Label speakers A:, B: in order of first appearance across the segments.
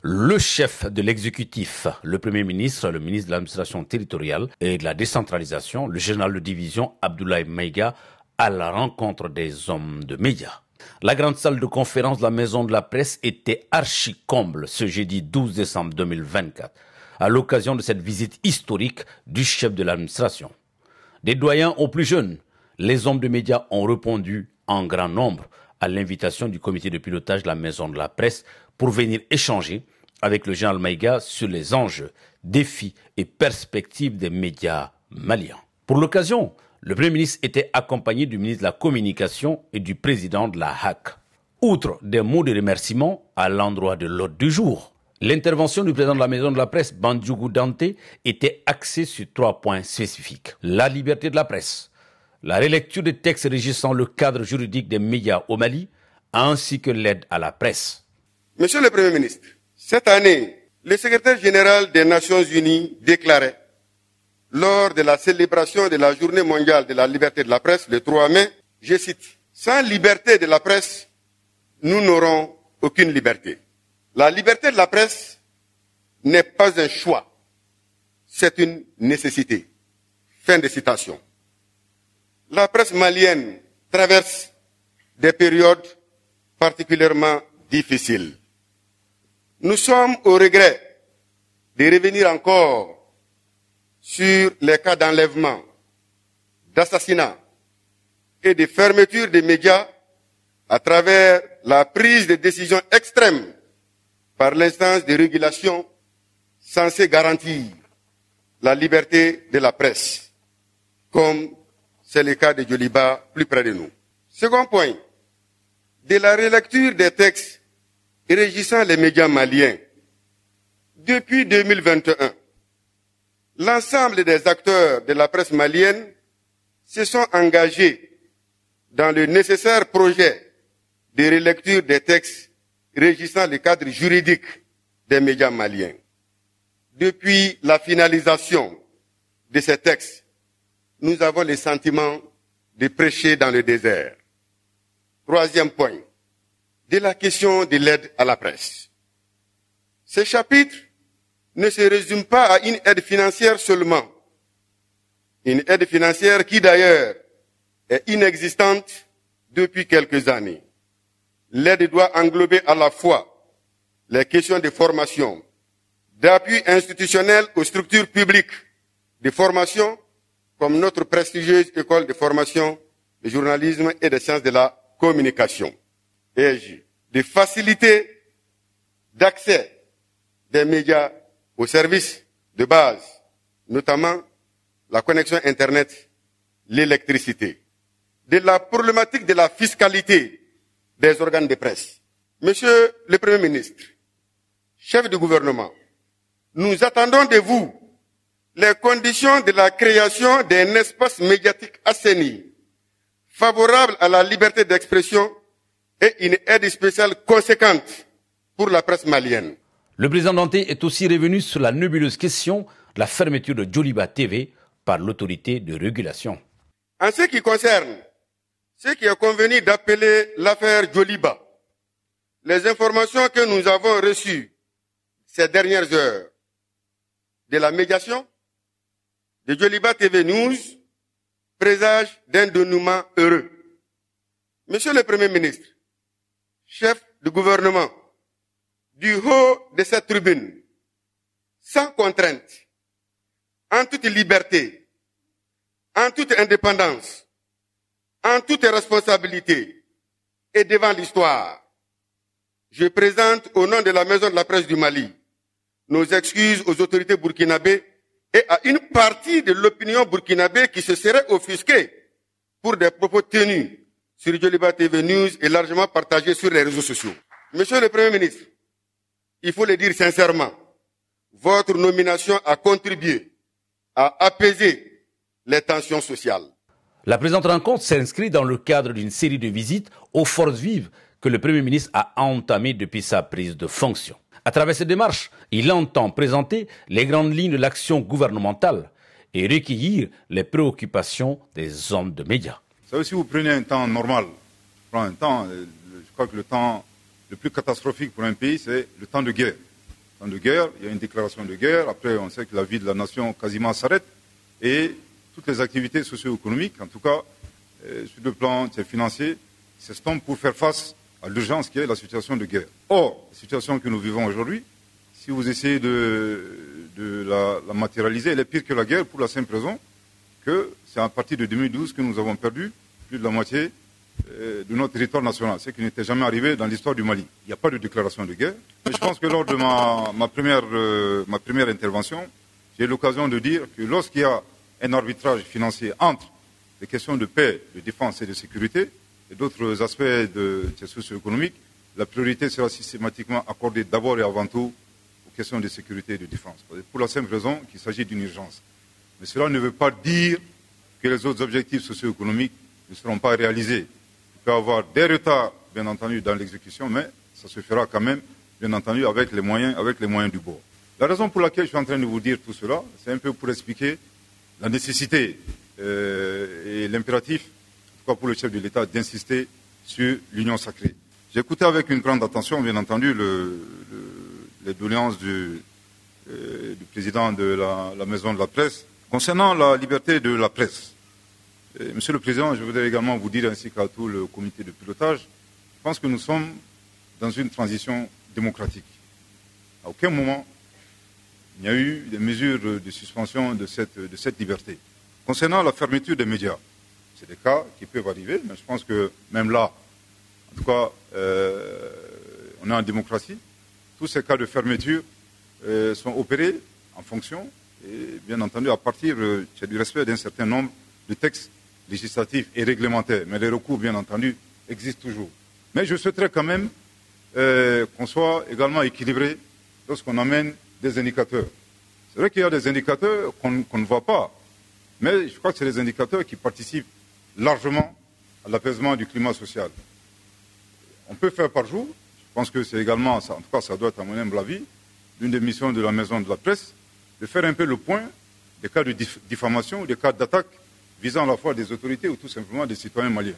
A: Le chef de l'exécutif, le Premier ministre, le ministre de l'administration territoriale et de la décentralisation, le général de division Abdoulaye Maïga, à la rencontre des hommes de médias. La grande salle de conférence de la Maison de la Presse était archi-comble ce jeudi 12 décembre 2024, à l'occasion de cette visite historique du chef de l'administration. Des doyens aux plus jeunes, les hommes de médias ont répondu en grand nombre à l'invitation du comité de pilotage de la Maison de la Presse pour venir échanger avec le général Maïga sur les enjeux, défis et perspectives des médias maliens. Pour l'occasion, le Premier ministre était accompagné du ministre de la Communication et du président de la HAC. Outre des mots de remerciement à l'endroit de l'hôte du jour, l'intervention du président de la Maison de la Presse, Bandjougou Dante, était axée sur 3 points spécifiques. La liberté de la presse, la relecture des textes régissant le cadre juridique des médias au Mali, ainsi que l'aide à la presse.
B: Monsieur le Premier ministre, cette année, le secrétaire général des Nations Unies déclarait, lors de la célébration de la Journée mondiale de la liberté de la presse, le 3 mai, je cite, « Sans liberté de la presse, nous n'aurons aucune liberté. La liberté de la presse n'est pas un choix, c'est une nécessité. » Fin de citation. La presse malienne traverse des périodes particulièrement difficiles. Nous sommes au regret de revenir encore sur les cas d'enlèvement, d'assassinat et de fermeture des médias à travers la prise de décisions extrêmes par l'instance de régulation censée garantir la liberté de la presse, comme c'est le cas de Djoliba plus près de nous. Second point, de la relecture des textes régissant les médias maliens. Depuis 2021, l'ensemble des acteurs de la presse malienne se sont engagés dans le nécessaire projet de relecture des textes régissant le cadre juridique des médias maliens. Depuis la finalisation de ces textes, nous avons le sentiment de prêcher dans le désert. Troisième point, de la question de l'aide à la presse. Ce chapitre ne se résume pas à une aide financière seulement. Une aide financière qui d'ailleurs est inexistante depuis quelques années. L'aide doit englober à la fois les questions de formation, d'appui institutionnel aux structures publiques de formation, comme notre prestigieuse école de formation de journalisme et des sciences de la communication, ESJ, de faciliter d'accès des médias aux services de base, notamment la connexion Internet, l'électricité, de la problématique de la fiscalité des organes de presse. Monsieur le Premier ministre, chef du gouvernement, nous attendons de vous les conditions de la création d'un espace médiatique assaini, favorable à la liberté d'expression et une aide spéciale conséquente pour la presse malienne.
A: Le président Dante est aussi revenu sur la nébuleuse question de la fermeture de Djoliba TV par l'autorité de régulation.
B: En ce qui concerne ce qui est convenu d'appeler l'affaire Djoliba, les informations que nous avons reçues ces dernières heures de la médiation de Djoliba TV News présagent d'un dénouement heureux. Monsieur le Premier ministre, chef du gouvernement, du haut de cette tribune, sans contrainte, en toute liberté, en toute indépendance, en toute responsabilité et devant l'histoire, je présente au nom de la Maison de la Presse du Mali nos excuses aux autorités burkinabées et à une partie de l'opinion burkinabé qui se serait offusquée pour des propos tenus sur Djoliba TV News et largement partagés sur les réseaux sociaux. Monsieur le Premier ministre, il faut le dire sincèrement, votre nomination a contribué à apaiser les tensions sociales.
A: La présente rencontre s'inscrit dans le cadre d'une série de visites aux forces vives que le Premier ministre a entamées depuis sa prise de fonction. À travers cette démarche, il entend présenter les grandes lignes de l'action gouvernementale et recueillir les préoccupations des hommes de médias.
C: Ça, si vous prenez un temps normal, je crois que le temps le plus catastrophique pour un pays, c'est le temps de guerre. temps de guerre, il y a une déclaration de guerre. Après, on sait que la vie de la nation quasiment s'arrête. Et toutes les activités socio-économiques, en tout cas, sur le plan financier, s'estompent pour faire face à l'urgence qui est la situation de guerre. Or, la situation que nous vivons aujourd'hui, si vous essayez de la matérialiser, elle est pire que la guerre pour la simple raison que c'est à partir de 2012 que nous avons perdu plus de la moitié de notre territoire national, ce qui n'était jamais arrivé dans l'histoire du Mali. Il n'y a pas de déclaration de guerre. Mais je pense que lors de ma première intervention, j'ai eu l'occasion de dire que lorsqu'il y a un arbitrage financier entre les questions de paix, de défense et de sécurité et d'autres aspects socio-économiques, la priorité sera systématiquement accordée d'abord et avant tout aux questions de sécurité et de défense. Pour la simple raison qu'il s'agit d'une urgence. Mais cela ne veut pas dire que les autres objectifs socio-économiques ne seront pas réalisés. Il peut y avoir des retards, bien entendu, dans l'exécution, mais ça se fera quand même, bien entendu, avec les moyens du bord. La raison pour laquelle je suis en train de vous dire tout cela, c'est un peu pour expliquer la nécessité et l'impératif, en tout cas pour le chef de l'État, d'insister sur l'union sacrée. J'ai écouté avec une grande attention, bien entendu, les doléances du président de la Maison de la Presse concernant la liberté de la presse. Monsieur le Président, je voudrais également vous dire, ainsi qu'à tout le comité de pilotage, je pense que nous sommes dans une transition démocratique. À aucun moment, il n'y a eu des mesures de suspension de cette liberté. Concernant la fermeture des médias, c'est des cas qui peuvent arriver, mais je pense que même là, en tout cas, on est en démocratie. Tous ces cas de fermeture sont opérés en fonction, et bien entendu, à partir du respect d'un certain nombre de textes législatifs et réglementaires. Mais les recours, bien entendu, existent toujours. Mais je souhaiterais quand même qu'on soit également équilibré lorsqu'on amène des indicateurs. C'est vrai qu'il y a des indicateurs qu'on ne voit pas, mais je crois que c'est des indicateurs qui participent largement à l'apaisement du climat social. On peut faire par jour, je pense que c'est également, en tout cas ça doit être à mon humble avis, l'une des missions de la Maison de la Presse, de faire un peu le point des cas de diffamation ou des cas d'attaque visant à la fois des autorités ou tout simplement des citoyens maliens,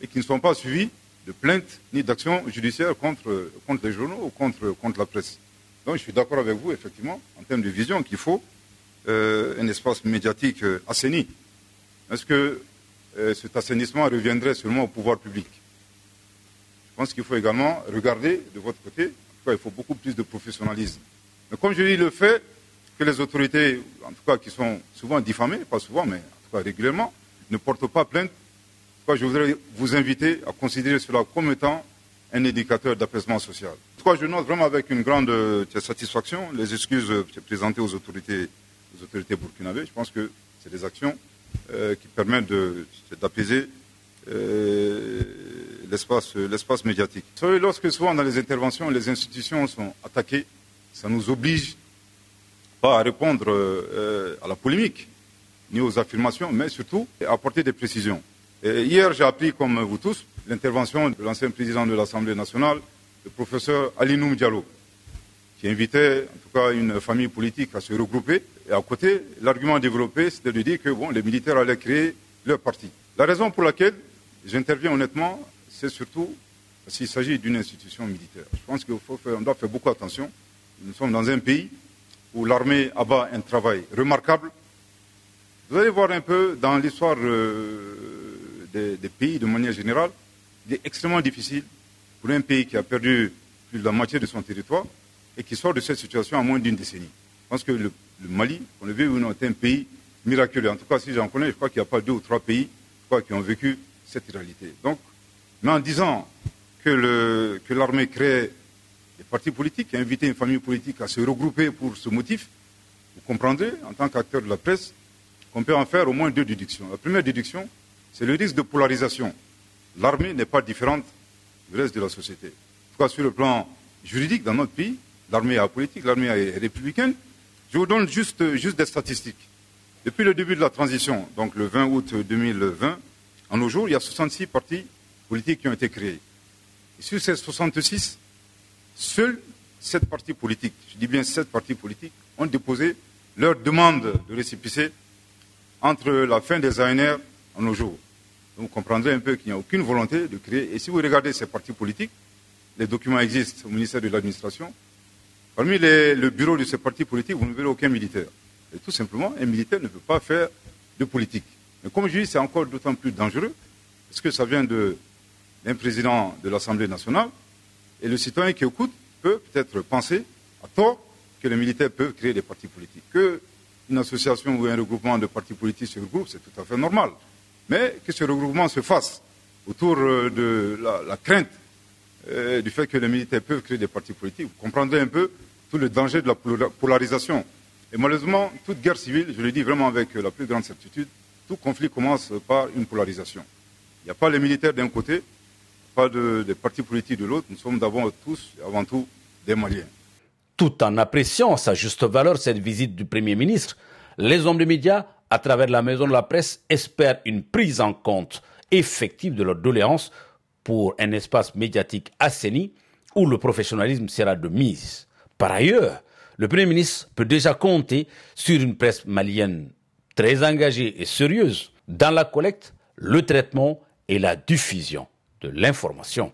C: et qui ne sont pas suivis de plaintes ni d'actions judiciaires contre les journaux ou contre la presse. Donc je suis d'accord avec vous, effectivement, en termes de vision, qu'il faut un espace médiatique assaini. Est-ce que cet assainissement reviendrait seulement au pouvoir public? Je pense qu'il faut également regarder de votre côté, en tout cas, il faut beaucoup plus de professionnalisme. Mais comme je dis, le fait que les autorités, en tout cas qui sont souvent diffamées, pas souvent, mais en tout cas régulièrement, ne portent pas plainte, en tout cas, je voudrais vous inviter à considérer cela comme étant un indicateur d'apaisement social. En tout cas, je note vraiment avec une grande satisfaction les excuses présentées aux autorités burkinabées. Je pense que c'est des actions qui permettent d'apaiser l'espace médiatique. Vous savez, lorsque souvent dans les interventions, les institutions sont attaquées, ça nous oblige pas à répondre à la polémique, ni aux affirmations, mais surtout à apporter des précisions. Et hier, j'ai appris, comme vous tous, l'intervention de l'ancien président de l'Assemblée nationale, le professeur Alinoum Diallo, qui invitait en tout cas une famille politique à se regrouper. Et à côté, l'argument développé, c'était de dire que les militaires allaient créer leur parti. La raison pour laquelle j'interviens honnêtement, c'est surtout s'il s'agit d'une institution militaire. Je pense qu'on doit faire beaucoup attention. Nous sommes dans un pays où l'armée abat un travail remarquable. Vous allez voir un peu dans l'histoire des pays de manière générale, il est extrêmement difficile pour un pays qui a perdu plus de la moitié de son territoire et qui sort de cette situation en moins d'une décennie. Je pense que le Mali, on le veut ou non, est un pays miraculeux. En tout cas, si j'en connais, je crois qu'il n'y a pas 2 ou 3 pays qui ont vécu cette réalité. Donc, mais en disant que l'armée crée des partis politiques et inviter une famille politique à se regrouper pour ce motif, vous comprendrez, en tant qu'acteur de la presse, qu'on peut en faire au moins 2 déductions. La première déduction, c'est le risque de polarisation. L'armée n'est pas différente du reste de la société. En tout cas, sur le plan juridique, dans notre pays, l'armée est apolitique, l'armée est républicaine. Je vous donne juste des statistiques. Depuis le début de la transition, donc le 20 août 2020, en nos jours, il y a 66 partis politiques qui ont été créés. Et sur ces 66, seuls 7 partis politiques, je dis bien 7 partis politiques, ont déposé leur demande de récépissé entre la fin des ANR en nos jours. Donc vous comprendrez un peu qu'il n'y a aucune volonté de créer. Et si vous regardez ces partis politiques, les documents existent au ministère de l'Administration, Parmi le bureau de ces partis politiques, vous ne verrez aucun militaire. Et tout simplement, un militaire ne peut pas faire de politique. Mais comme je dis, c'est encore d'autant plus dangereux, parce que ça vient d'un président de l'Assemblée nationale, et le citoyen qui écoute peut peut-être penser, à tort, que les militaires peuvent créer des partis politiques. Qu'une association ou un regroupement de partis politiques se regroupe, c'est tout à fait normal. Mais que ce regroupement se fasse autour de la crainte du fait que les militaires peuvent créer des partis politiques, vous comprendrez un peu tout le danger de la polarisation. Et malheureusement, toute guerre civile, je le dis vraiment avec la plus grande certitude, tout conflit commence par une polarisation. Il n'y a pas les militaires d'un côté, pas des partis politiques de l'autre. Nous sommes d'abord tous et avant tout des Maliens.
A: Tout en appréciant à sa juste valeur cette visite du Premier ministre, les hommes de médias, à travers la maison de la presse, espèrent une prise en compte effective de leurs doléances pour un espace médiatique assaini où le professionnalisme sera de mise. Par ailleurs, le Premier ministre peut déjà compter sur une presse malienne très engagée et sérieuse dans la collecte, le traitement et la diffusion de l'information.